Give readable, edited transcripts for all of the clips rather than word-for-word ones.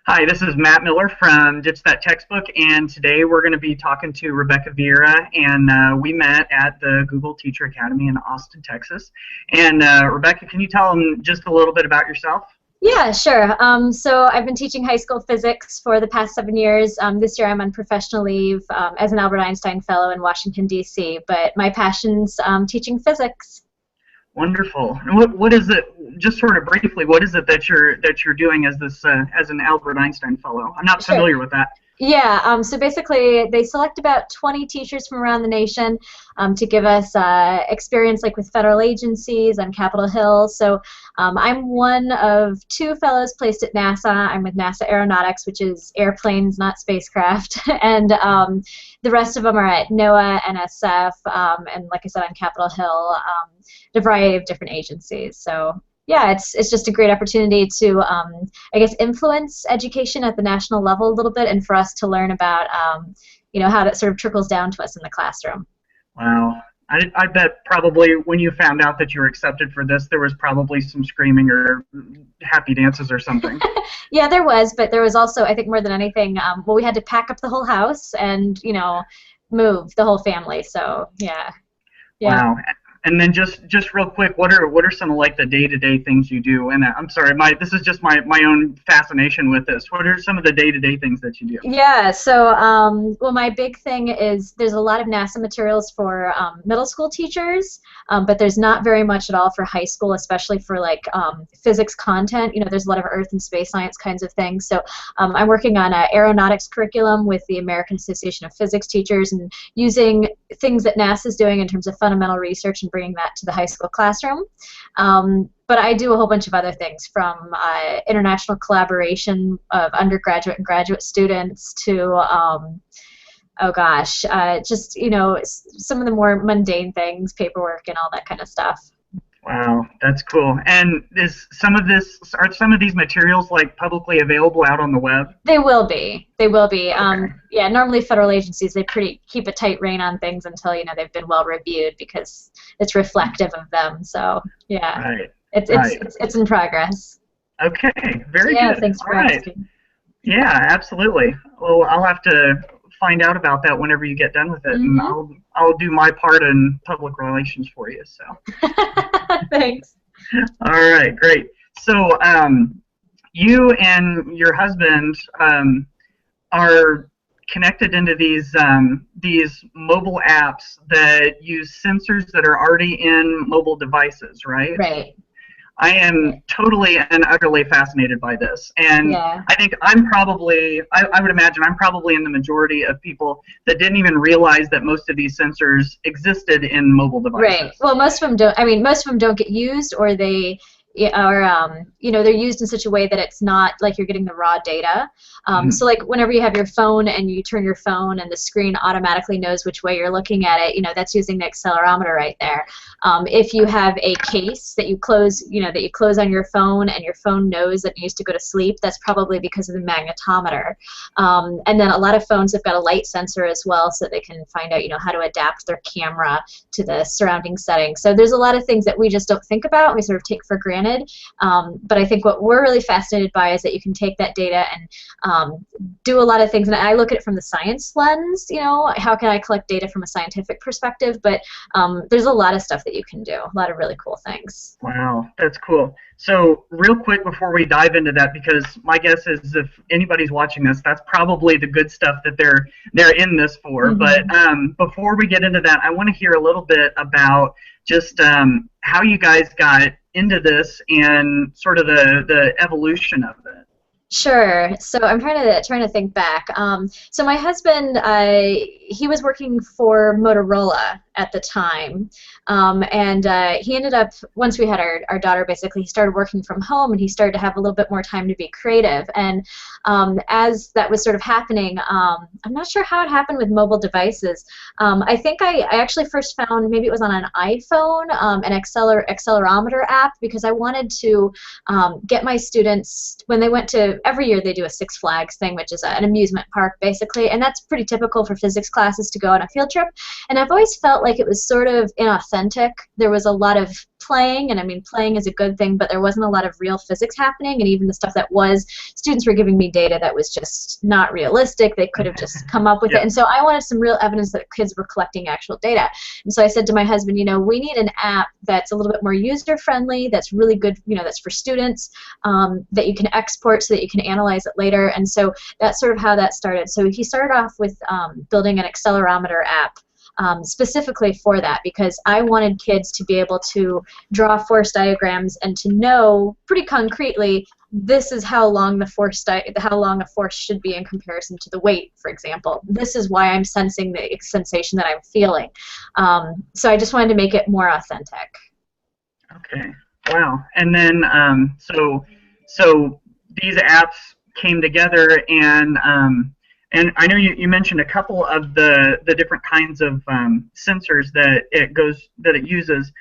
Hi, this is Matt Miller from Ditch That Textbook, and today we're going to be talking to Rebecca Vieyra, and we met at the Google Teacher Academy in Austin, Texas. And Rebecca, can you tell them just a little bit about yourself? Yeah, sure. So I've been teaching high school physics for the past 7 years. This year I'm on professional leave as an Albert Einstein Fellow in Washington, D.C., but my passion's teaching physics. Wonderful. And what is it? Just sort of briefly, what is it that you're doing as this as an Albert Einstein Fellow? I'm not Sure. familiar with that. Yeah, so basically they select about 20 teachers from around the nation to give us experience like with federal agencies on Capitol Hill. So I'm one of two fellows placed at NASA. I'm with NASA Aeronautics, which is airplanes, not spacecraft. And the rest of them are at NOAA, NSF, and like I said, on Capitol Hill, a variety of different agencies. So yeah, it's just a great opportunity to, I guess, influence education at the national level a little bit, and for us to learn about, how that sort of trickles down to us in the classroom. Wow. I bet probably when you found out that you were accepted for this, there was probably some screaming or happy dances or something. Yeah, there was, but there was also, I think, more than anything, well, we had to pack up the whole house and, move the whole family. So yeah, yeah. Wow. And then just real quick, what are some of like the day-to-day things you do? And I'm sorry, this is just my own fascination with this. What are some of the day-to-day things that you do? Yeah, so well, my big thing is there's a lot of NASA materials for middle school teachers, but there's not very much at all for high school, especially for like physics content. There's a lot of earth and space science kinds of things. So I'm working on an aeronautics curriculum with the American Association of Physics Teachers and using things that NASA's doing in terms of fundamental research and bringing that to the high school classroom. But I do a whole bunch of other things, from international collaboration of undergraduate and graduate students to, just, some of the more mundane things, paperwork and all that kind of stuff. Wow, that's cool. And are some of these materials like publicly available out on the web? They will be. They will be. Okay. Yeah, normally federal agencies, they keep a tight rein on things until, they've been well reviewed because it's reflective of them. So, yeah. Right. It's in progress. Okay, very Yeah, good. thanks for All right. asking. Yeah, absolutely. Well, I'll have to find out about that whenever you get done with it, and I'll do my part in public relations for you. So. Thanks. All right, great. So, you and your husband are connected into these mobile apps that use sensors that are already in mobile devices, right? Right. I am totally and utterly fascinated by this, and Yeah. I think I would imagine I'm probably in the majority of people that didn't even realize that most of these sensors existed in mobile devices. Right. Well, most of them don't. I mean, most of them don't get used, or they are, they're used in such a way that it's not like you're getting the raw data. So like whenever you have your phone and you turn your phone and the screen automatically knows which way you're looking at it, that's using the accelerometer right there. If you have a case that you close, on your phone and your phone knows that it needs to go to sleep, that's probably because of the magnetometer. And then a lot of phones have got a light sensor as well, so they can find out, how to adapt their camera to the surrounding settings. So there's a lot of things that we just don't think about and we sort of take for granted. But I think what we're really fascinated by is that you can take that data and do a lot of things. And I look at it from the science lens, how can I collect data from a scientific perspective? But there's a lot of stuff that you can do, a lot of really cool things. Wow, that's cool. So real quick before we dive into that, because my guess is if anybody's watching this, that's probably the good stuff that they're in this for. But before we get into that, I want to hear a little bit about just how you guys got into this and sort of the evolution of it. Sure. So I'm trying to think back. So my husband, he was working for Motorola at the time, and he ended up, once we had our daughter, basically, he started working from home, and he started to have a little bit more time to be creative. And as that was sort of happening, I'm not sure how it happened with mobile devices. I think I actually first found, maybe it was on an iPhone, an accelerometer app, because I wanted to get my students, when they went to, every year they do a Six Flags thing, which is an amusement park basically, and that's pretty typical for physics classes to go on a field trip. And I've always felt felt like it was sort of inauthentic. There was a lot of playing, and I mean, playing is a good thing, but there wasn't a lot of real physics happening, and even the stuff that was, students were giving me data that was just not realistic. They could have just come up with it, and so I wanted some real evidence that kids were collecting actual data. And so I said to my husband, you know, we need an app that's a little bit more user-friendly, that's really good, you know, that's for students, that you can export so that you can analyze it later. And so that's sort of how that started. So he started off with building an accelerometer app, specifically for that, because I wanted kids to be able to draw force diagrams and to know pretty concretely this is how long the force how long a force should be in comparison to the weight, for example. This is why I'm sensing the sensation that I'm feeling. So I just wanted to make it more authentic. Okay. Wow. And then so these apps came together, and I know you mentioned a couple of the different kinds of sensors that it uses.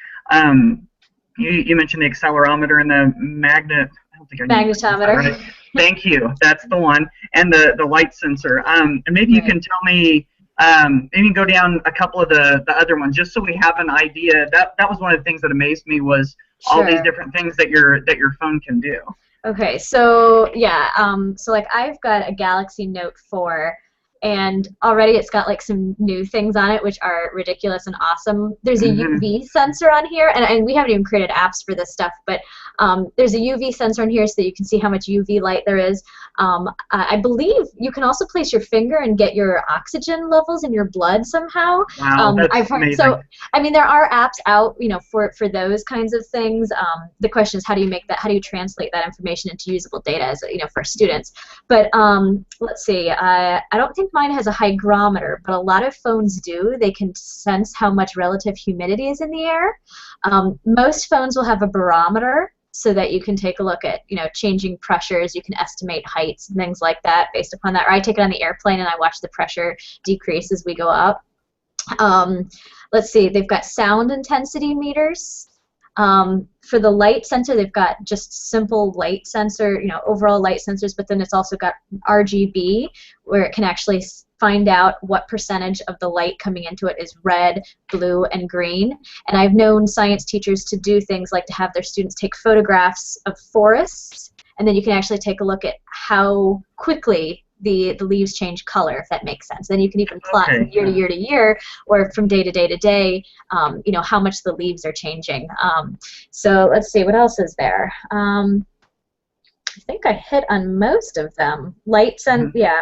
You mentioned the accelerometer and the magnet. I don't think I magnetometer. Right. Thank you. That's the one. And the light sensor. And maybe you can tell me. Maybe go down a couple of the other ones, just so we have an idea. That was one of the things that amazed me, was all these different things that your phone can do. Okay, so yeah, so like I've got a Galaxy Note 4, and already it's got like some new things on it which are ridiculous and awesome. There's a UV sensor on here, and we haven't even created apps for this stuff, but there's a UV sensor on here so that you can see how much UV light there is. I believe you can also place your finger and get your oxygen levels in your blood somehow. Wow, that's amazing. So, I mean, there are apps out, you know, for those kinds of things. The question is, how do you make that? How do you translate that information into usable data, as you know, for students? But let's see. I don't think mine has a hygrometer, but a lot of phones do. They can sense how much relative humidity is in the air. Most phones will have a barometer, so that you can take a look at, you know, changing pressures. You can estimate heights and things like that based upon that. Or I take it on the airplane and I watch the pressure decrease as we go up. Let's see, they've got sound intensity meters. For the light sensor, they've got just simple light sensor, you know, overall light sensors, but then it's also got RGB, where it can actually find out what percentage of the light coming into it is red, blue, and green. And I've known science teachers to do things like to have their students take photographs of forests, and then you can actually take a look at how quickly the leaves change color, if that makes sense. Then you can even plot from year to year to year, or from day to day to day, you know, how much the leaves are changing. So let's see, what else is there? I think I hit on most of them. Lights and yeah,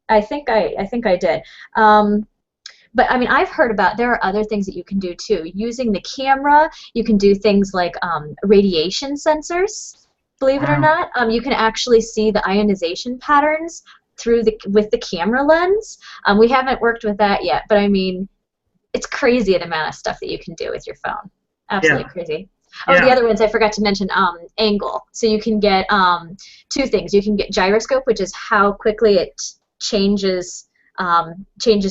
I think I did. But I mean, I've heard about, there are other things that you can do too. Using the camera, you can do things like radiation sensors. Believe it or not, you can actually see the ionization patterns with the camera lens. We haven't worked with that yet, but I mean, it's crazy the amount of stuff that you can do with your phone. Absolutely crazy. Oh, the other ones I forgot to mention, angle. So you can get two things. You can get gyroscope, which is how quickly it changes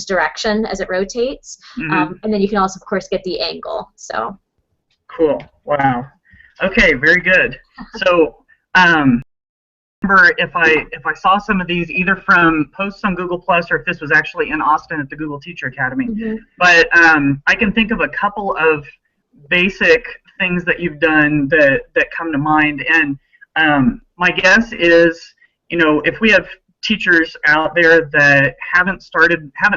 direction as it rotates, and then you can also, of course, get the angle. So cool. Wow. Okay, very good. So remember, if I saw some of these either from posts on Google Plus, or if this was actually in Austin at the Google Teacher Academy, but I can think of a couple of basic things that you've done that come to mind. And my guess is, you know, if we have teachers out there that haven't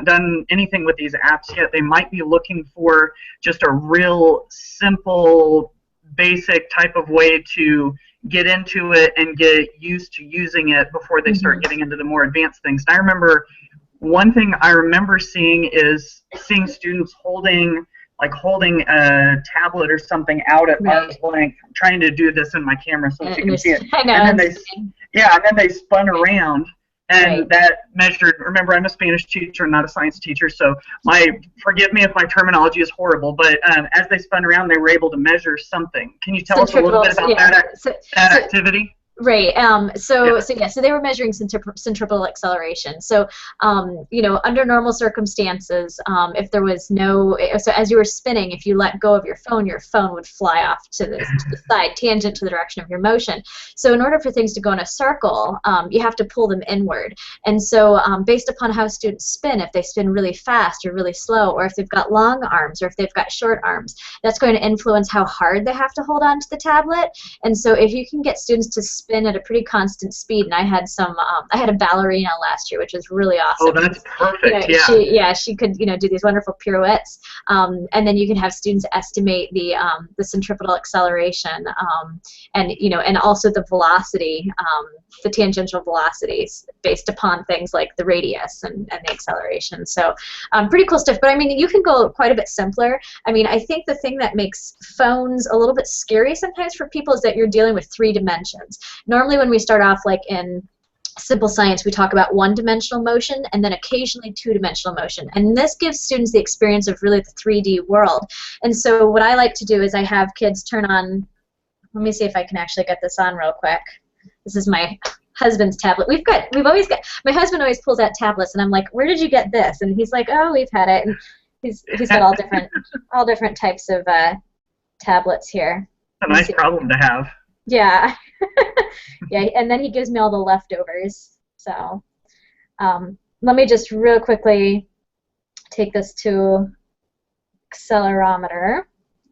done anything with these apps yet, they might be looking for just a real simple, basic type of way to get into it and get used to using it before they start getting into the more advanced things. And I remember one thing I remember seeing is seeing students holding a tablet or something out at arm's length, trying to do this in my camera so that you can see it. And then they spun around. And that measured, remember, I'm a Spanish teacher, not a science teacher, so forgive me if my terminology is horrible, but as they spun around, they were able to measure something. Can you tell us a little bit about that activity? Right. Yeah. So they were measuring centripetal acceleration. So, under normal circumstances, if there was so as you were spinning, if you let go of your phone would fly off to the side, tangent to the direction of your motion. So, in order for things to go in a circle, you have to pull them inward. And so, based upon how students spin, if they spin really fast or really slow, or if they've got long arms or if they've got short arms, that's going to influence how hard they have to hold on to the tablet. And so, if you can get students to spin at a pretty constant speed, and I had I had a ballerina last year, which was really awesome. Oh, that's perfect. She could do these wonderful pirouettes, and then you can have students estimate the centripetal acceleration, and also the velocity, the tangential velocities based upon things like the radius and the acceleration. So pretty cool stuff. But I mean, you can go quite a bit simpler. I mean, I think the thing that makes phones a little bit scary sometimes for people is that you're dealing with 3 dimensions. Normally when we start off like in simple science, we talk about one-dimensional motion and then occasionally 2-dimensional motion. And this gives students the experience of really the 3D world. And so what I like to do is I have kids turn on, let me see if I can actually get this on real quick. This is my husband's tablet. My husband always pulls out tablets and I'm like, where did you get this? And he's like, oh, we've had it. And he's got all different types of tablets here. A nice problem to have. Yeah. Yeah, and then he gives me all the leftovers. So let me just real quickly take this to accelerometer.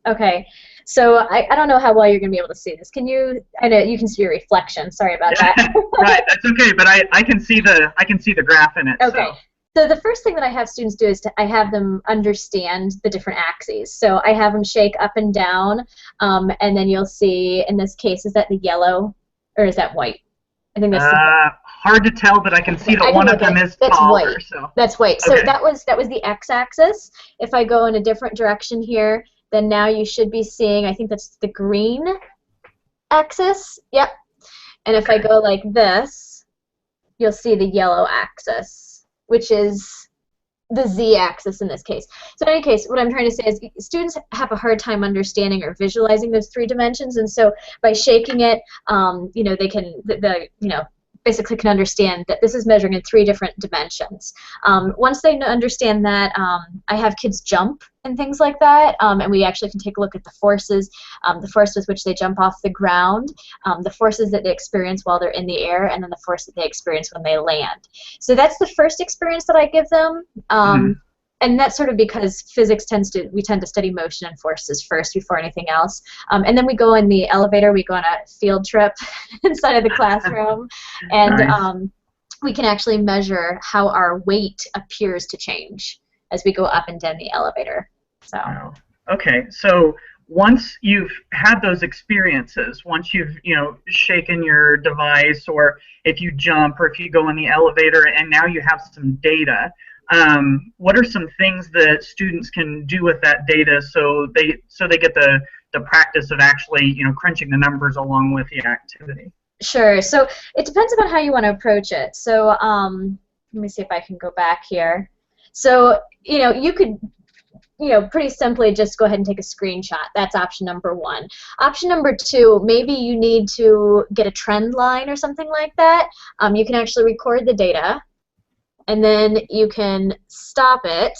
Okay, so I don't know how well you're going to be able to see this. Can you? I know you can see your reflection. Sorry about that. Right, that's okay, but I can see the graph in it. Okay. So the first thing that I have students do is I have them understand the different axes. So I have them shake up and down, and then you'll see, in this case, is that the yellow, or is that white? I think that's hard to tell, but I can see that one of them is taller. White. So. That's white. So that was the x-axis. If I go in a different direction here, then now you should be seeing, I think that's the green axis. Yep. And if I go like this, you'll see the yellow axis, which is the z-axis in this case. So in any case, what I'm trying to say is students have a hard time understanding or visualizing those 3 dimensions, and so by shaking it, they can basically can understand that this is measuring in 3 different dimensions. Once they understand that, I have kids jump and things like that, and we actually can take a look at the forces with which they jump off the ground, the forces that they experience while they're in the air, and then the force that they experience when they land. So that's the first experience that I give them. And that's sort of because physics we tend to study motion and forces first before anything else. And then we go in the elevator, we go on a field trip inside of the classroom, and nice. We can actually measure how our weight appears to change as we go up and down the elevator. So. Wow. Okay, so once you've had those experiences, once you've shaken your device, or if you jump, or if you go in the elevator, and now you have some data. What are some things that students can do with that data so they get the practice of actually crunching the numbers along with the activity? Sure. So it depends upon how you want to approach it. So let me see if I can go back here. So you could pretty simply just go ahead and take a screenshot. That's option number 1. Option number 2, maybe you need to get a trend line or something like that. You can actually record the data, and then you can stop it,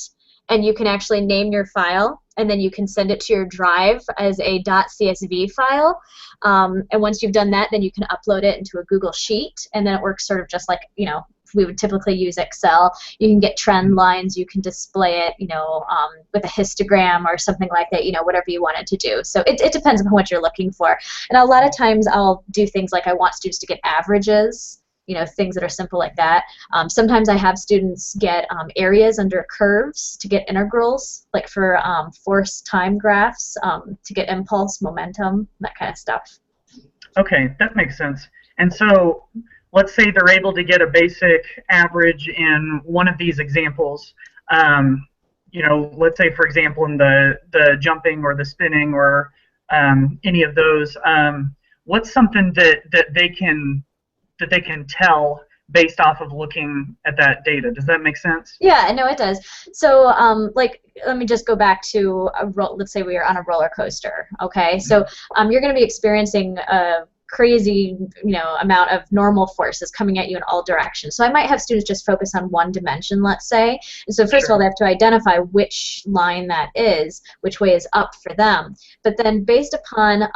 and you can actually name your file, and then you can send it to your drive as a .csv file. And once you've done that, then you can upload it into a Google Sheet, and then it works sort of just like, we would typically use Excel. You can get trend lines, you can display it, with a histogram or something like that, whatever you want it to do. So it depends on what you're looking for. And a lot of times I'll do things like I want students to get averages, things that are simple like that. Sometimes I have students get areas under curves to get integrals, like for force time graphs, to get impulse, momentum, that kind of stuff. Okay, that makes sense. And so let's say they're able to get a basic average in one of these examples. Let's say, for example, in the jumping or the spinning or any of those, what's something that they can tell based off of looking at that data? Does that make sense? Yeah, no, it does. So, let me just go back to let's say we are on a roller coaster. Okay, so you're going to be experiencing a crazy, amount of normal forces coming at you in all directions. So I might have students just focus on one dimension, let's say. And so first of all, they have to identify which line that is, which way is up for them. But then based upon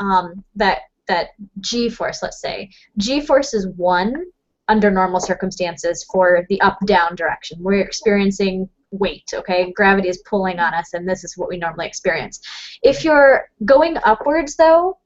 that G-force, let's say, G-force is 1 under normal circumstances for the up-down direction. We're experiencing weight, okay? Gravity is pulling on us, and this is what we normally experience. If you're going upwards, though,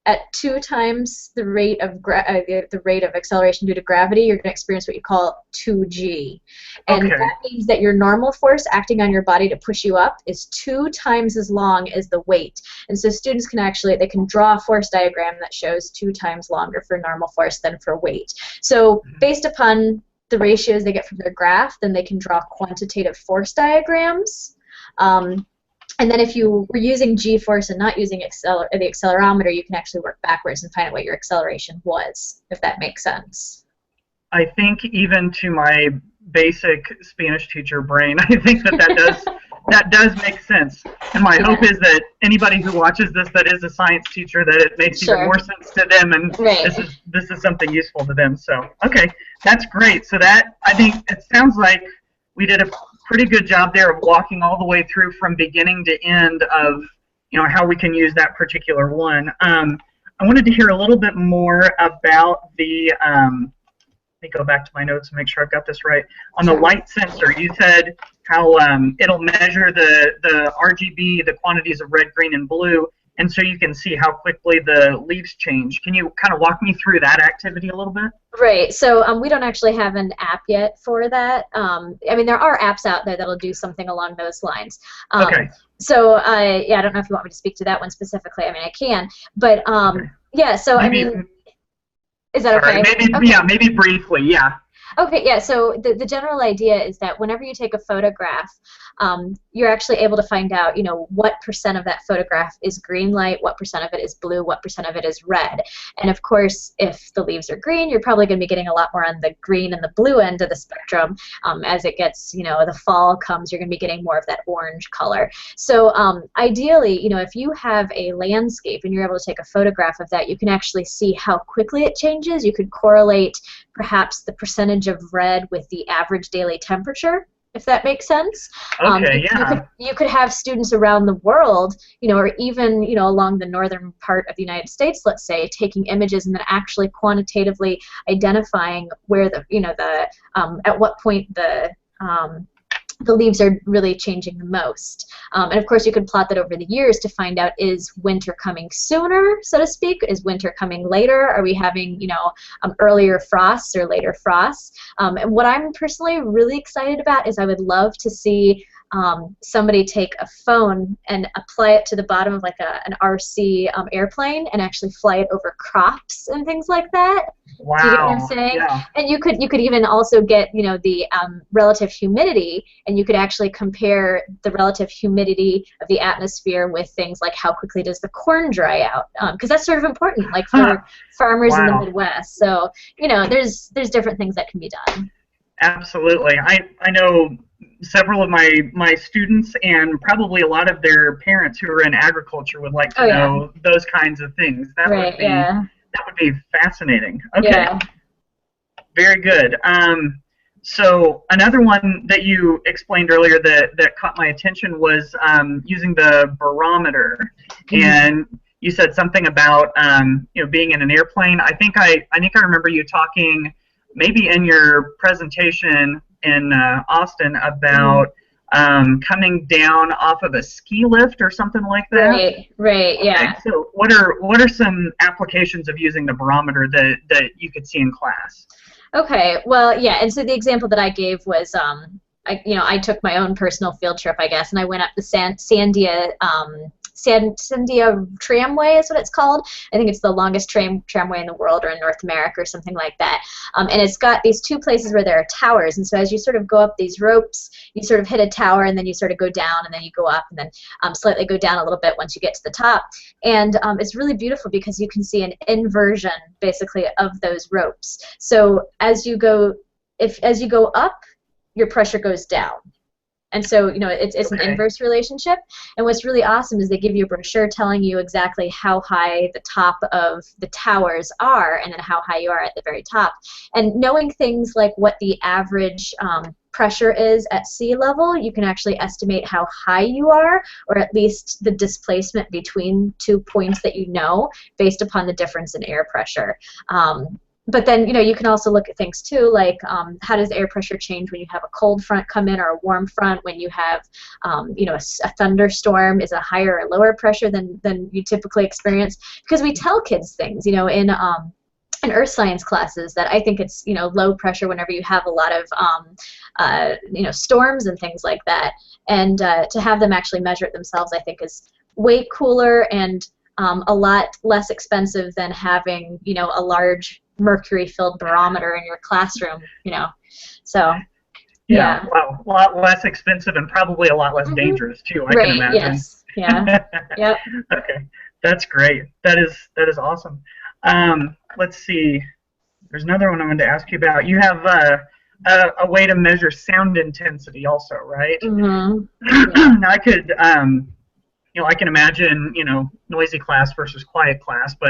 at 2 times the rate of acceleration due to gravity, you're going to experience what you call 2g. And that means that your normal force acting on your body to push you up is 2 times as long as the weight. And so students can they can draw a force diagram that shows 2 times longer for normal force than for weight. So based upon the ratios they get from their graph, then they can draw quantitative force diagrams. And then if you were using G-force and not using the accelerometer, you can actually work backwards and find out what your acceleration was, if that makes sense. I think even to my basic Spanish teacher brain, I think that does make sense. And my hope is that anybody who watches this that is a science teacher, that it makes even more sense to them, and this is something useful to them. So, okay, that's great. So that, I think it sounds like we did a pretty good job there of walking all the way through from beginning to end of, how we can use that particular one. I wanted to hear a little bit more about the, let me go back to my notes and make sure I've got this right. On the light sensor, you said how it'll measure the RGB, the quantities of red, green, and blue, and so you can see how quickly the leaves change. Can you kind of walk me through that activity a little bit? Right. So we don't actually have an app yet for that. I mean, there are apps out there that'll do something along those lines. Okay. So yeah, I don't know if you want me to speak to that one specifically. I mean, I can, but yeah. So maybe, I mean, is that okay? Maybe yeah, maybe briefly, yeah. Okay, yeah, so the general idea is that whenever you take a photograph, you're actually able to find out, what % of that photograph is green light, what % of it is blue, what % of it is red. And of course, if the leaves are green, you're probably going to be getting a lot more on the green and the blue end of the spectrum. As it gets, the fall comes, you're going to be getting more of that orange color. So ideally, if you have a landscape and you're able to take a photograph of that, you can actually see how quickly it changes. You could correlate perhaps the percentage of red with the average daily temperature, if that makes sense. Okay, you could have students around the world, or even, along the northern part of the United States, let's say, taking images and then actually quantitatively identifying where at what point the leaves are really changing the most. And of course, you could plot that over the years to find out, is winter coming sooner, so to speak? Is winter coming later? Are we having, earlier frosts or later frosts? And what I'm personally really excited about is I would love to see somebody take a phone and apply it to the bottom of like an RC airplane and actually fly it over crops and things like that. Wow. Do you get what I'm saying? Yeah. And you could even also get the relative humidity, and you could actually compare the relative humidity of the atmosphere with things like how quickly does the corn dry out, because that's sort of important, like for farmers in the Midwest. So there's different things that can be done. Absolutely. I know several of my students and probably a lot of their parents who are in agriculture would like to know those kinds of things. That would be fascinating. Okay. Yeah. Very good. So another one that you explained earlier that caught my attention was using the barometer. And you said something about being in an airplane. I think I remember you talking maybe in your presentation in Austin about coming down off of a ski lift or something like that. Right, yeah. Okay, so what are some applications of using the barometer that you could see in class? Okay, well, yeah, and so the example that I gave was, I took my own personal field trip, I guess, and I went up the Sandia Tramway is what it's called. I think it's the longest tramway in the world, or in North America or something like that. And it's got these 2 places where there are towers, and so as you sort of go up these ropes, you sort of hit a tower, and then you sort of go down, and then you go up, and then slightly go down a little bit once you get to the top. And it's really beautiful because you can see an inversion, basically, of those ropes. So as you go up, your pressure goes down. And so, it's an inverse relationship. And what's really awesome is they give you a brochure telling you exactly how high the top of the towers are and then how high you are at the very top. And knowing things like what the average pressure is at sea level, you can actually estimate how high you are, or at least the displacement between 2 points that you know based upon the difference in air pressure. But then, you can also look at things too, like how does air pressure change when you have a cold front come in or a warm front, when you have, a thunderstorm, is a higher or lower pressure than you typically experience? Because we tell kids things, in earth science classes, that I think it's, low pressure whenever you have a lot of, storms and things like that. And to have them actually measure it themselves, I think, is way cooler and a lot less expensive than having, a large mercury-filled barometer in your classroom, So, yeah. Wow, a lot less expensive and probably a lot less dangerous too. I can imagine. Yes. Yeah. Yep. Okay, that's great. That is awesome. Let's see. There's another one I wanted to ask you about. You have a way to measure sound intensity, also, right? Mm-hmm. Now I could. I can imagine, noisy class versus quiet class, but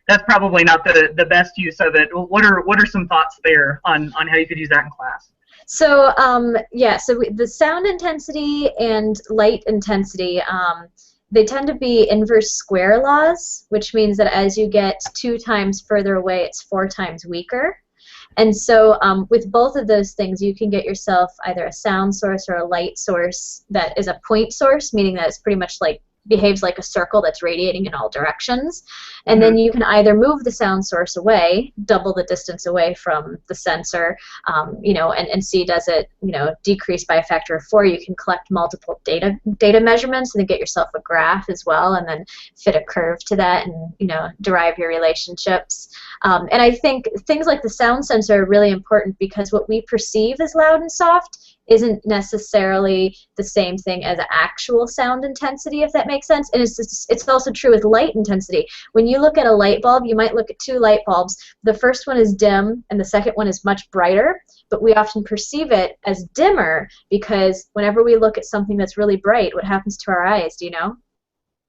that's probably not the best use of it. What are some thoughts there on how you could use that in class? So, the sound intensity and light intensity, they tend to be inverse square laws, which means that as you get 2 times further away, it's 4 times weaker. And so with both of those things, you can get yourself either a sound source or a light source that is a point source, meaning that it's pretty much behaves like a circle that's radiating in all directions. And then you can either move the sound source away, double the distance away from the sensor, and see does it, decrease by a factor of 4. You can collect multiple data measurements and then get yourself a graph as well, and then fit a curve to that and, derive your relationships. And I think things like the sound sensor are really important because what we perceive as loud and soft isn't necessarily the same thing as actual sound intensity, if that makes sense. And it's also true with light intensity. When you look at a light bulb, you might look at 2 light bulbs. The first one is dim, and the second one is much brighter, but we often perceive it as dimmer because whenever we look at something that's really bright, what happens to our eyes, do you know?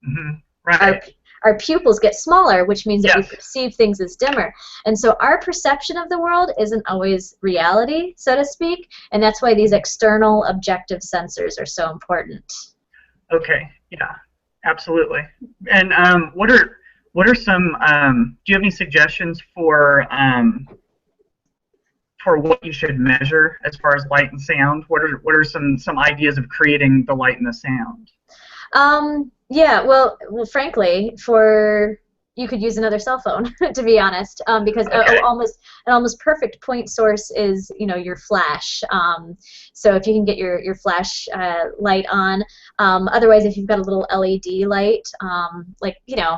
Mm-hmm. Right. Our pupils get smaller, which means that we perceive things as dimmer. And so our perception of the world isn't always reality, so to speak, and that's why these external objective sensors are so important. Okay, yeah, absolutely. And what are some, do you have any suggestions for what you should measure as far as light and sound? What are some ideas of creating the light and the sound? Yeah, well, frankly, you could use another cell phone, to be honest, because an almost perfect point source is, your flash. So if you can get your flash light on, otherwise if you've got a little LED light,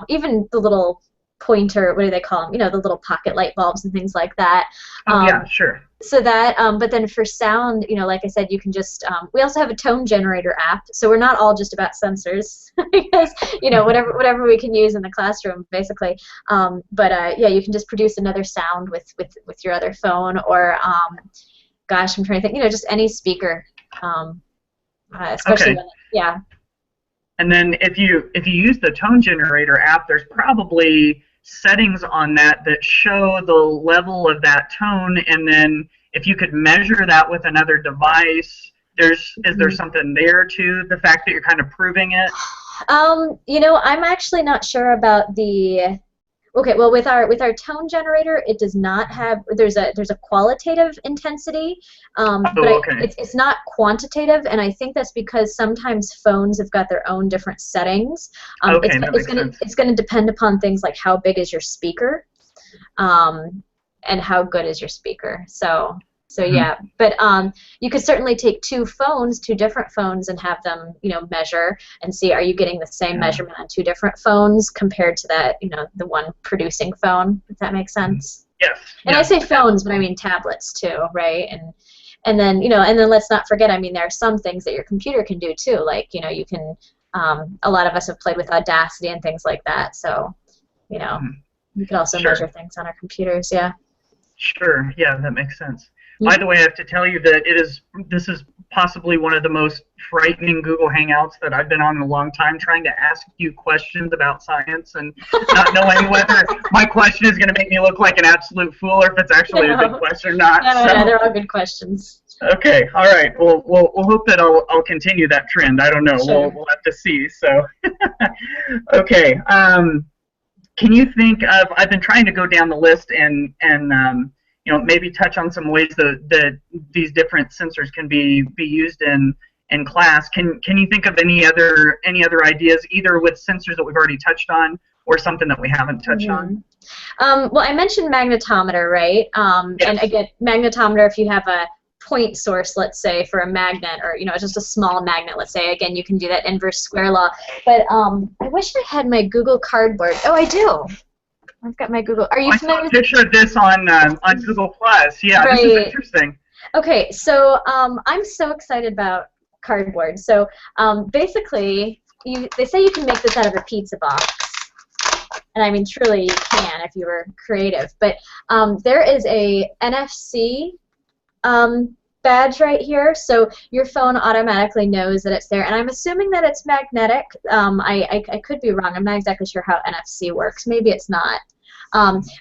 even the little pointer, what do they call them? The little pocket light bulbs and things like that. Yeah, sure. So that, but then for sound, like I said, you can just, we also have a tone generator app, so we're not all just about sensors, because, whatever we can use in the classroom, basically. Yeah, you can just produce another sound with your other phone, or, gosh, I'm trying to think, just any speaker, especially yeah. And then if you use the tone generator app, there's probably settings on that show the level of that tone, and then if you could measure that with another device, is there something there to the fact that you're kind of proving it? I'm actually not sure about the. Okay, well, with our tone generator, it does not have. There's a qualitative intensity, but it's not quantitative, and I think that's because sometimes phones have got their own different settings. It's going to depend upon things like how big is your speaker, and how good is your speaker. So yeah, but you could certainly take two different phones, and have them, measure and see, are you getting the same measurement on 2 different phones compared to that, the one producing phone, if that makes sense. Yes. And I say phones, but I mean tablets too, right? And then let's not forget, there are some things that your computer can do too, like, you can, a lot of us have played with Audacity and things like that, so, you could also measure things on our computers, yeah. Sure, yeah, that makes sense. By the way, I have to tell you that this is possibly one of the most frightening Google Hangouts that I've been on in a long time, trying to ask you questions about science and not knowing whether my question is going to make me look like an absolute fool or if it's actually a good question or not. No, they're all good questions. Okay, all right. Well, we'll hope that I'll continue that trend. I don't know. Sure. We'll have to see. So, okay. Can you think of? I've been trying to go down the list and you know, maybe touch on some ways that these different sensors can be used in class. Can you think of any other ideas, either with sensors that we've already touched on or something that we haven't touched on? Well, I mentioned magnetometer, right? Yes. And again, magnetometer, if you have a point source, let's say, for a magnet, or, you know, just a small magnet, let's say, again, you can do that inverse square law. But I wish I had my Google Cardboard. Oh, I do. I've got my Google. Are you familiar with? I saw a picture of this on Google Plus. Yeah, right. This is interesting. Okay, so I'm so excited about cardboard. So basically, they say you can make this out of a pizza box. And I mean, truly, you can if you were creative. But there is a NFC badge right here, so your phone automatically knows that it's there. And I'm assuming that it's magnetic. I could be wrong. I'm not exactly sure how NFC works. Maybe it's not.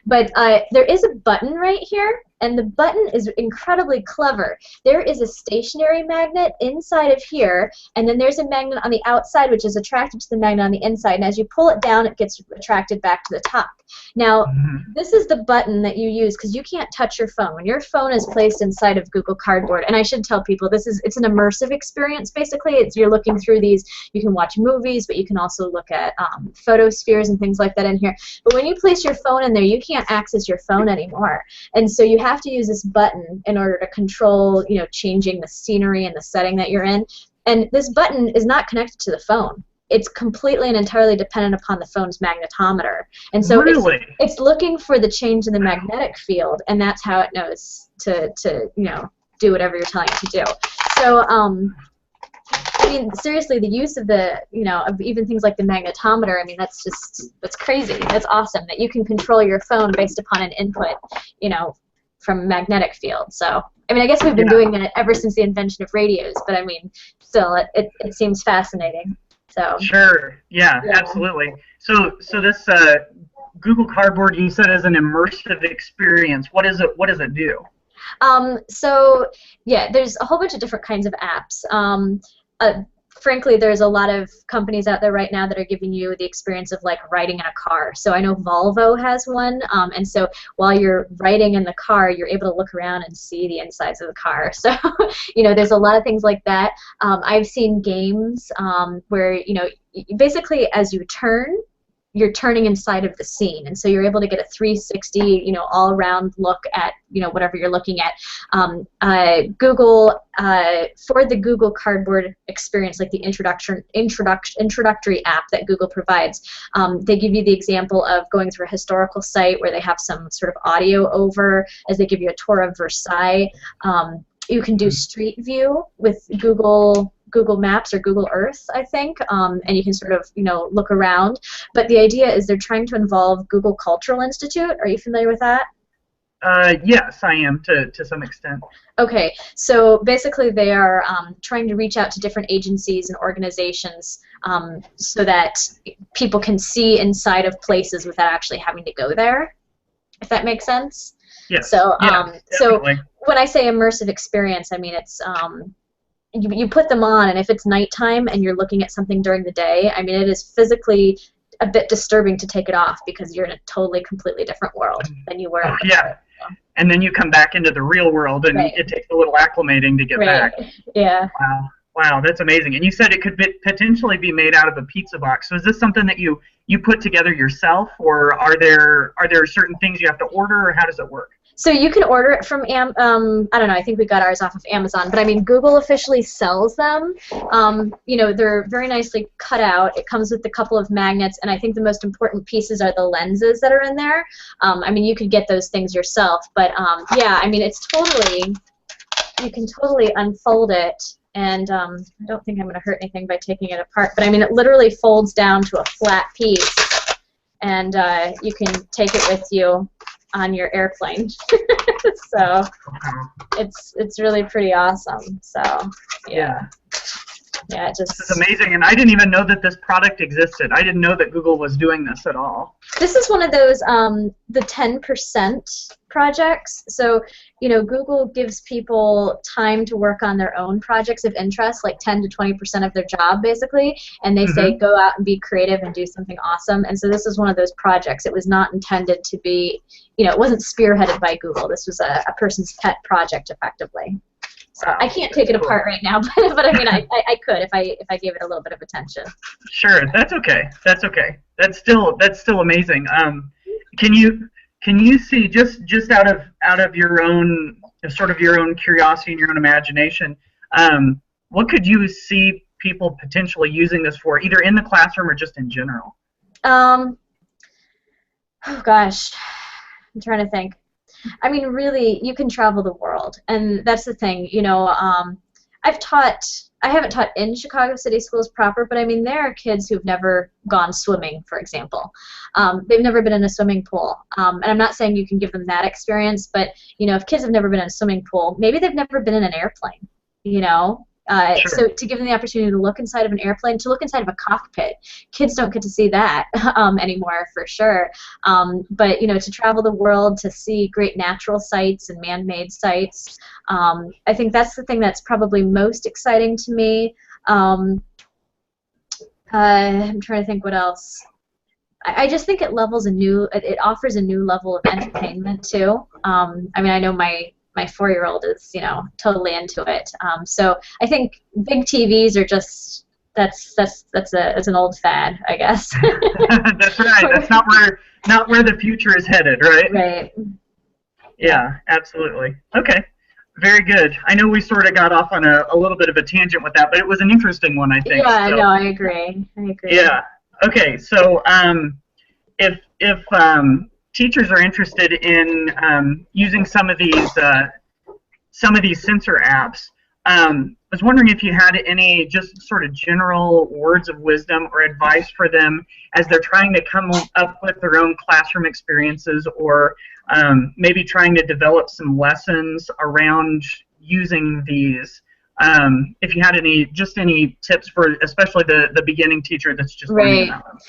But there is a button right here, and the button is incredibly clever. There is a stationary magnet inside of here, and then there's a magnet on the outside which is attracted to the magnet on the inside, and as you pull it down, it gets attracted back to the top. Now, this is the button that you use because you can't touch your phone. When your phone is placed inside of Google Cardboard, and I should tell people, it's an immersive experience, basically. You're looking through these. You can watch movies, but you can also look at photospheres and things like that in here. But when you place your phone in there, you can't access your phone anymore. And so you have to use this button in order to control, you know, changing the scenery and the setting that you're in. And this button is not connected to the phone. It's completely and entirely dependent upon the phone's magnetometer. And so it's looking for the change in the magnetic field, and that's how it knows to you know, do whatever you're telling it to do. So I mean, seriously, the use of the, you know, of even things like the magnetometer, I mean, that's crazy. That's awesome that you can control your phone based upon an input, you know, from a magnetic field. So, I mean, I guess we've been doing that ever since the invention of radios, but I mean, still, it seems fascinating. So. Sure. Yeah, absolutely. So this Google Cardboard, you said, is an immersive experience. What does it do? So yeah, there's a whole bunch of different kinds of apps. Frankly, there's a lot of companies out there right now that are giving you the experience of like riding in a car. So I know Volvo has one, and so while you're riding in the car, you're able to look around and see the insides of the car. So, you know, there's a lot of things like that. I've seen games where, you know, basically as you turn, you're turning inside of the scene, and so you're able to get a 360, you know, all-around look at, you know, whatever you're looking at. Google, for the Google Cardboard experience, like the introductory app that Google provides, they give you the example of going through a historical site where they have some sort of audio over, as they give you a tour of Versailles. You can do Street View with Google Maps or Google Earth, I think, and you can sort of, you know, look around. But the idea is they're trying to involve Google Cultural Institute. Are you familiar with that? Yes, I am to some extent. Okay, so basically they are trying to reach out to different agencies and organizations so that people can see inside of places without actually having to go there, if that makes sense. Yes. So, so definitely. when I say immersive experience, I mean it's you put them on, and if it's nighttime and you're looking at something during the day, I mean, it is physically a bit disturbing to take it off because you're in a totally, completely different world than you were. Yeah. And then you come back into the real world, and it takes a little acclimating to get back. Yeah. Wow, that's amazing. And you said it could potentially be made out of a pizza box. So is this something that you put together yourself, or are there certain things you have to order, or how does it work? So you can order it from, I don't know, I think we got ours off of Amazon, but I mean, Google officially sells them. You know, they're very nicely cut out. It comes with a couple of magnets, and I think the most important pieces are the lenses that are in there. I mean, you could get those things yourself, but yeah, I mean, it's totally, you can totally unfold it, and I don't think I'm going to hurt anything by taking it apart, but I mean, it literally folds down to a flat piece, and you can take it with you on your airplane. So it's really pretty awesome. So yeah, it just, this is amazing, and I didn't even know that this product existed. I didn't know that Google was doing this at all. This is one of those the 10% projects. So, you know, Google gives people time to work on their own projects of interest, like 10 to 20% of their job, basically, and they say go out and be creative and do something awesome. And so this is one of those projects. It was not intended to be, you know, it wasn't spearheaded by Google. This was a person's pet project, effectively. So wow, I can't take it apart right now, but I mean, I could if I gave it a little bit of attention. Sure, that's okay. That's okay. That's still amazing. Can you see, just out of your own sort of your own curiosity and your own imagination, what could you see people potentially using this for, either in the classroom or just in general? Oh gosh, I'm trying to think. I mean, really, you can travel the world, and that's the thing. You know, I haven't taught in Chicago City schools proper, but I mean, there are kids who've never gone swimming, for example. They've never been in a swimming pool, and I'm not saying you can give them that experience, but you know, if kids have never been in a swimming pool, maybe they've never been in an airplane. You know. Sure. So to give them the opportunity to look inside of an airplane, to look inside of a cockpit, kids don't get to see that anymore, for sure. But you know, to travel the world, to see great natural sights and man-made sights, I think that's the thing that's probably most exciting to me. I'm trying to think what else. I just think it offers a new level of entertainment too. I mean, I know my 4-year-old is, you know, totally into it. So I think big TVs are just that's an old fad, I guess. That's right. That's not where the future is headed, right? Right. Yeah, absolutely. Okay. Very good. I know we sort of got off on a little bit of a tangent with that, but it was an interesting one, I think. Yeah, so. No, I agree. Yeah. Okay. So if teachers are interested in using some of these sensor apps, I was wondering if you had any just sort of general words of wisdom or advice for them as they're trying to come up with their own classroom experiences, or maybe trying to develop some lessons around using these. If you had any tips for especially the beginning teacher that's just learning about them.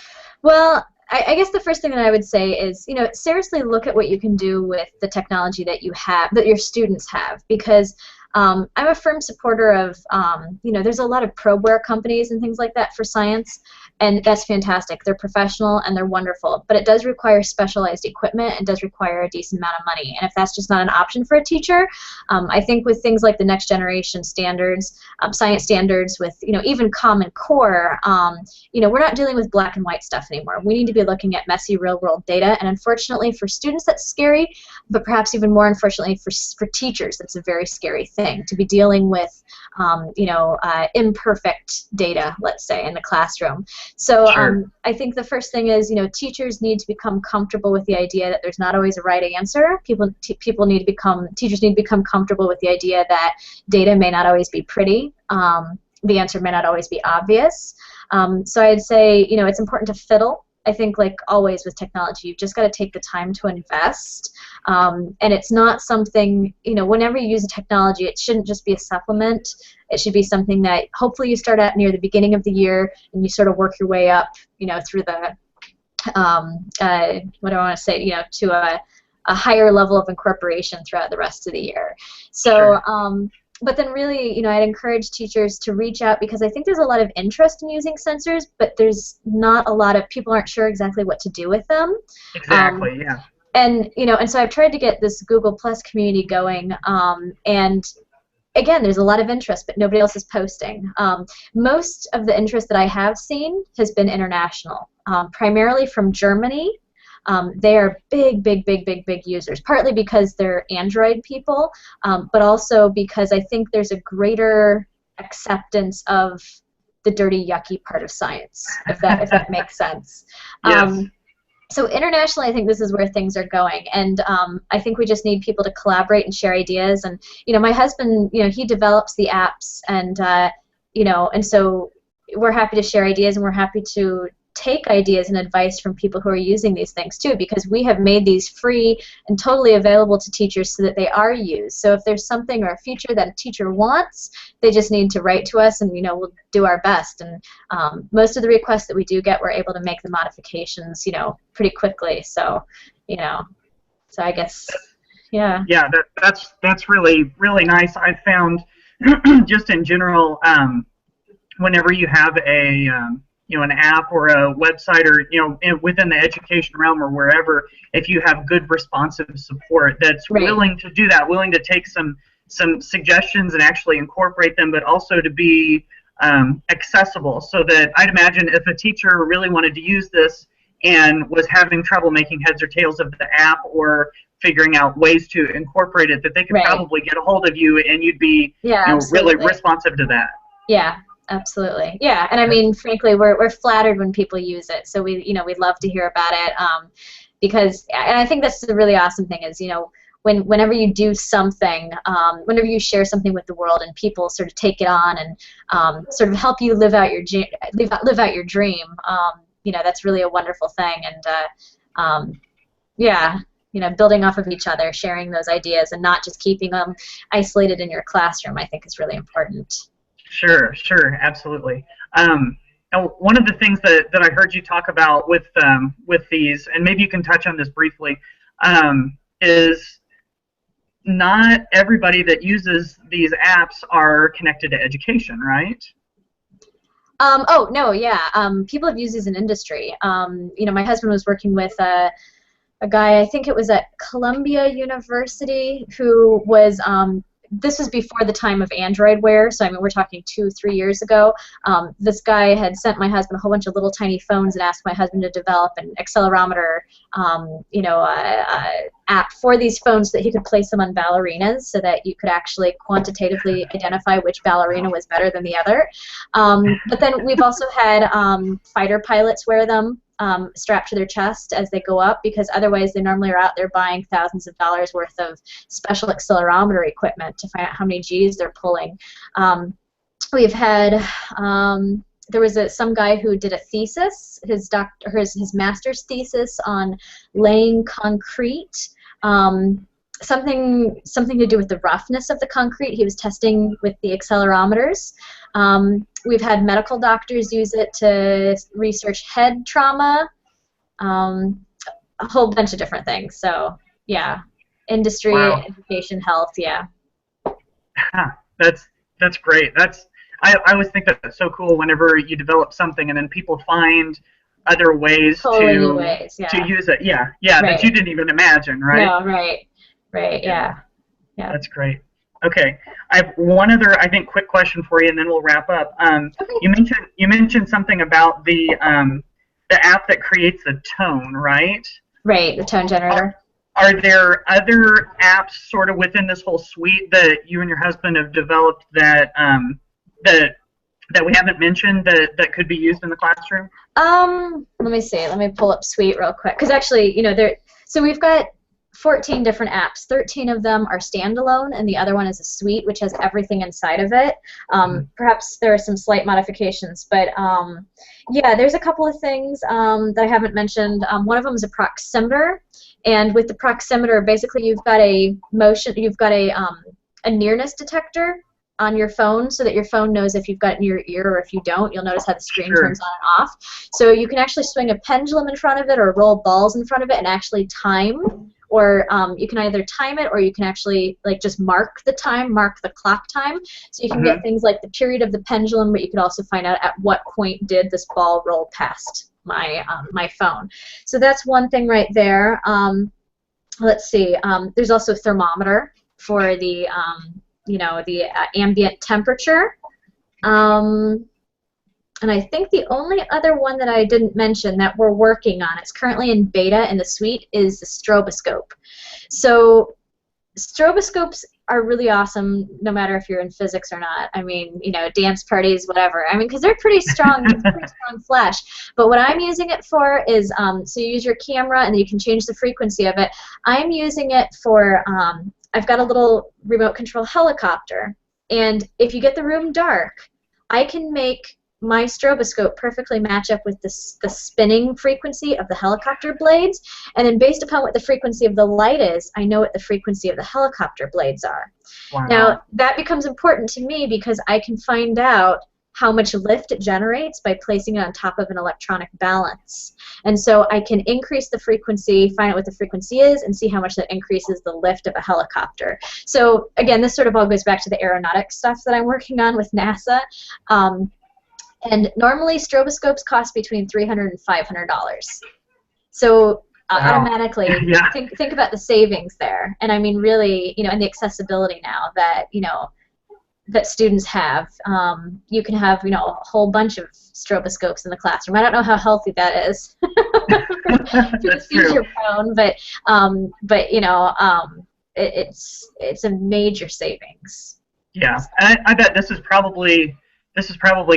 Well, I guess the first thing that I would say is, you know, seriously look at what you can do with the technology that you have, that your students have, because I'm a firm supporter of, you know, there's a lot of probeware companies and things like that for science, and that's fantastic. They're professional and they're wonderful, but it does require specialized equipment and does require a decent amount of money. And if that's just not an option for a teacher, I think with things like the next generation standards, science standards, with, you know, even Common Core, you know, we're not dealing with black and white stuff anymore. We need to be looking at messy real world data, and unfortunately for students that's scary, but perhaps even more unfortunately for teachers, that's a very scary thing, to be dealing with you know, imperfect data, let's say, in the classroom. So Sure. I think the first thing is, you know, teachers need to become comfortable with the idea that there's not always a right answer. Teachers need to become comfortable with the idea that data may not always be pretty. The answer may not always be obvious. So I'd say, you know, it's important to fiddle. I think, like always with technology, you've just got to take the time to invest. And it's not something, you know, whenever you use a technology, it shouldn't just be a supplement. It should be something that hopefully you start at near the beginning of the year and you sort of work your way up, you know, through the, what do I want to say, you know, to a higher level of incorporation throughout the rest of the year. So, Sure. But then really, you know, I'd encourage teachers to reach out, because I think there's a lot of interest in using sensors, but there's not a lot of people aren't sure exactly what to do with them. Exactly, yeah. And, you know, and so I've tried to get this Google Plus community going, and again, there's a lot of interest, but nobody else is posting. Most of the interest that I have seen has been international, primarily from Germany. They are big users, partly because they're Android people, but also because I think there's a greater acceptance of the dirty, yucky part of science, if that makes sense. Yes. So internationally, I think this is where things are going, and I think we just need people to collaborate and share ideas. And you know, my husband, you know, he develops the apps, and you know, and so we're happy to share ideas, and we're happy to take ideas and advice from people who are using these things too, because we have made these free and totally available to teachers so that they are used. So if there's something or a feature that a teacher wants, they just need to write to us, and we'll do our best. And most of the requests that we do get, we're able to make the modifications pretty quickly. So so I guess yeah. Yeah, that's really nice. I found just in general, whenever you have a an app or a website, or within the education realm or wherever, if you have good responsive support that's willing to do that, willing to take some suggestions and actually incorporate them, but also to be accessible, so that I'd imagine if a teacher really wanted to use this and was having trouble making heads or tails of the app or figuring out ways to incorporate it, that they could probably get a hold of you and you'd be really responsive to that. Yeah, absolutely. Yeah, and I mean, frankly, we're flattered when people use it. So we'd love to hear about it, because, and I think that's the really awesome thing is, whenever you do something, whenever you share something with the world and people sort of take it on and sort of help you live out your dream, that's really a wonderful thing. And building off of each other, sharing those ideas, and not just keeping them isolated in your classroom, I think is really important. Sure, absolutely. One of the things that I heard you talk about with these, and maybe you can touch on this briefly, is not everybody that uses these apps are connected to education, right? Oh, no, yeah. People have used these in industry. My husband was working with a guy, I think it was at Columbia University, who was, this was before the time of Android Wear, so I mean we're talking 2-3 years ago. This guy had sent my husband a whole bunch of little tiny phones and asked my husband to develop an accelerometer, app for these phones so that he could place them on ballerinas, so that you could actually quantitatively identify which ballerina was better than the other. But then we've also had fighter pilots wear them, strapped to their chest as they go up, because otherwise they normally are out there buying thousands of dollars worth of special accelerometer equipment to find out how many G's they're pulling. We've had there was some guy who did a thesis, his master's thesis on laying concrete. Something to do with the roughness of the concrete. He was testing with the accelerometers. We've had medical doctors use it to research head trauma, a whole bunch of different things. So, yeah, industry, education, health, yeah. That's great. I always think that's so cool whenever you develop something and then people find other ways to use it. Yeah, that you didn't even imagine, right? No, right, yeah. That's great. Okay, I have one other, I think, quick question for you, and then we'll wrap up. Okay. You mentioned something about the app that creates the tone, right? Right, the tone generator. Are there other apps sort of within this whole suite that you and your husband have developed that that we haven't mentioned that could be used in the classroom? Let me see. Let me pull up Suite real quick, because actually, so we've got 14 different apps. 13 of them are standalone, and the other one is a suite, which has everything inside of it. Perhaps there are some slight modifications, but yeah, there's a couple of things that I haven't mentioned. One of them is a proximeter, and with the proximeter, basically you've got a nearness detector on your phone, so that your phone knows if you've got it near your ear or if you don't. You'll notice how the screen turns on and off. So you can actually swing a pendulum in front of it or roll balls in front of it and actually time, or you can either time it, or you can actually just mark the time, mark the clock time. So you can get things like the period of the pendulum, but you could also find out at what point did this ball roll past my phone. So that's one thing right there. Let's see. There's also a thermometer for the the ambient temperature. And I think the only other one that I didn't mention that we're working on, it's currently in beta in the suite, is the stroboscope. So stroboscopes are really awesome no matter if you're in physics or not. I mean, dance parties, whatever. I mean, because they're pretty strong, it's pretty strong flash. But what I'm using it for is, so you use your camera and then you can change the frequency of it. I'm using it for, I've got a little remote control helicopter, and if you get the room dark, I can make my stroboscope perfectly match up with the spinning frequency of the helicopter blades, and then based upon what the frequency of the light is, I know what the frequency of the helicopter blades are. Wow. Now, that becomes important to me because I can find out how much lift it generates by placing it on top of an electronic balance. And so I can increase the frequency, find out what the frequency is, and see how much that increases the lift of a helicopter. So again, this sort of all goes back to the aeronautics stuff that I'm working on with NASA. And normally stroboscopes cost between $300 and $500. So automatically, yeah. think about the savings there. And I mean, really, you know, and the accessibility now that, you know, that students have. You can have, you know, a whole bunch of stroboscopes in the classroom. I don't know how healthy that is for the seizure prone, but you know, it's a major savings. Yeah, and I bet this is probably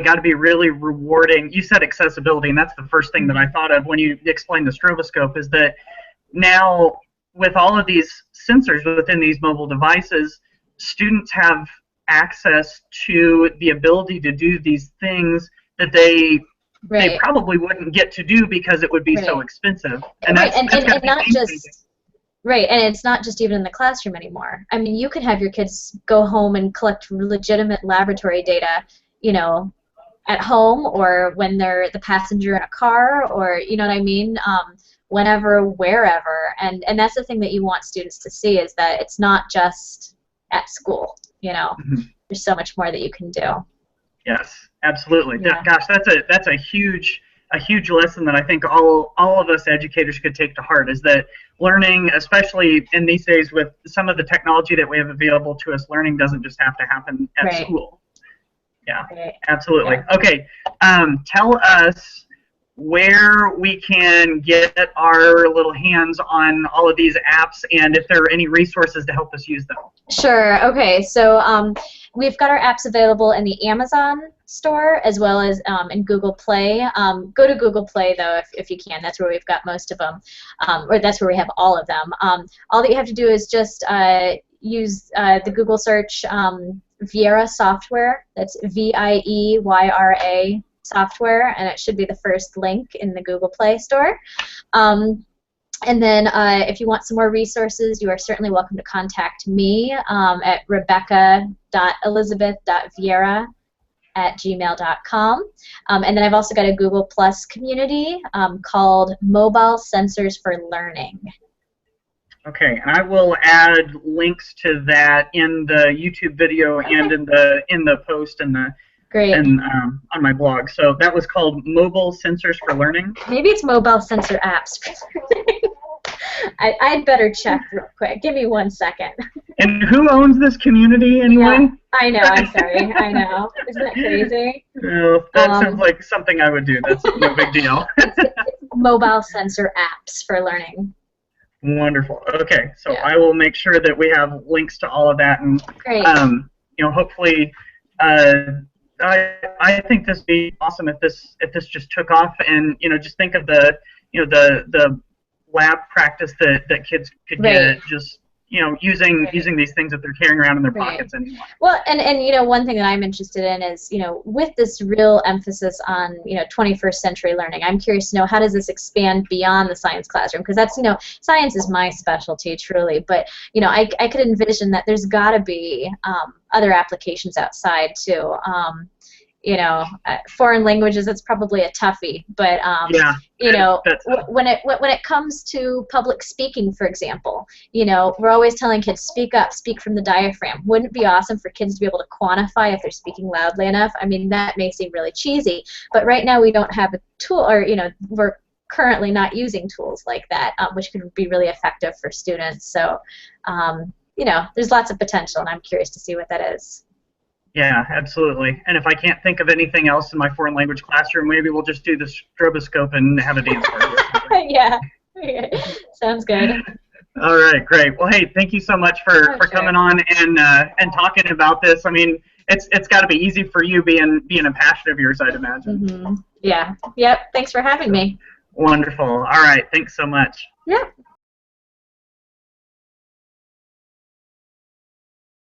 got to be really rewarding. You said accessibility, and that's the first thing that I thought of when you explained the stroboscope, is that now with all of these sensors within these mobile devices, students have access to the ability to do these things that they probably wouldn't get to do because it would be so expensive. And that's not just right, and it's not just even in the classroom anymore. I mean, you can have your kids go home and collect legitimate laboratory data, you know, at home or when they're the passenger in a car, or you know what I mean, whenever, wherever. And that's the thing that you want students to see, is that it's not just at school. You know, there's so much more that you can do. Yes, absolutely. Yeah. Gosh, that's a huge lesson that I think all of us educators could take to heart, is that learning, especially in these days with some of the technology that we have available to us, learning doesn't just have to happen at school. Yeah, absolutely. Yeah. Okay, tell us where we can get our little hands on all of these apps, and if there are any resources to help us use them. Sure. Okay. So we've got our apps available in the Amazon store as well as in Google Play. Go to Google Play though, if you can. That's where we've got most of them, or that's where we have all of them. All that you have to do is just use the Google search Viera software. That's Viera software, and it should be the first link in the Google Play store. And then if you want some more resources, you are certainly welcome to contact me at rebecca.elizabeth.viera@gmail.com. And then I've also got a Google Plus community called Mobile Sensors for Learning. Okay, and I will add links to that in the YouTube video and in the post and the on my blog. So that was called Mobile Sensors for Learning. Maybe it's Mobile Sensor Apps for Learning. I'd better check real quick. Give me 1 second. And who owns this community anyway? Yeah, I know. I'm sorry. I know. Isn't that crazy? No, that sounds like something I would do. That's no big deal. It's Mobile Sensor Apps for Learning. Wonderful. Okay, so I will make sure that we have links to all of that, and you know, hopefully, I think this would be awesome if this just took off, and you know, just think of the lab practice that kids could get just, you know, using these things that they're carrying around in their pockets anymore. Well, and you know, one thing that I'm interested in is, you know, with this real emphasis on, you know, 21st century learning, I'm curious to know, how does this expand beyond the science classroom? Because that's, you know, science is my specialty, truly, but you know, I could envision that there's got to be other applications outside too. You know, foreign languages, it's probably a toughie, but you know, when it comes to public speaking, for example, you know, we're always telling kids, speak up, speak from the diaphragm. Wouldn't it be awesome for kids to be able to quantify if they're speaking loudly enough? I mean, that may seem really cheesy, but right now we don't have a tool, or you know, we're currently not using tools like that, which could be really effective for students. So, you know, there's lots of potential, and I'm curious to see what that is. Yeah, absolutely. And if I can't think of anything else in my foreign language classroom, maybe we'll just do the stroboscope and have a dance party. Yeah, sounds good. All right, great. Well, hey, thank you so much for coming on and talking about this. I mean, it's got to be easy for you being a passion of yours, I'd imagine. Mm-hmm. Yeah. Yep. Thanks for having me. Wonderful. All right. Thanks so much. Yep.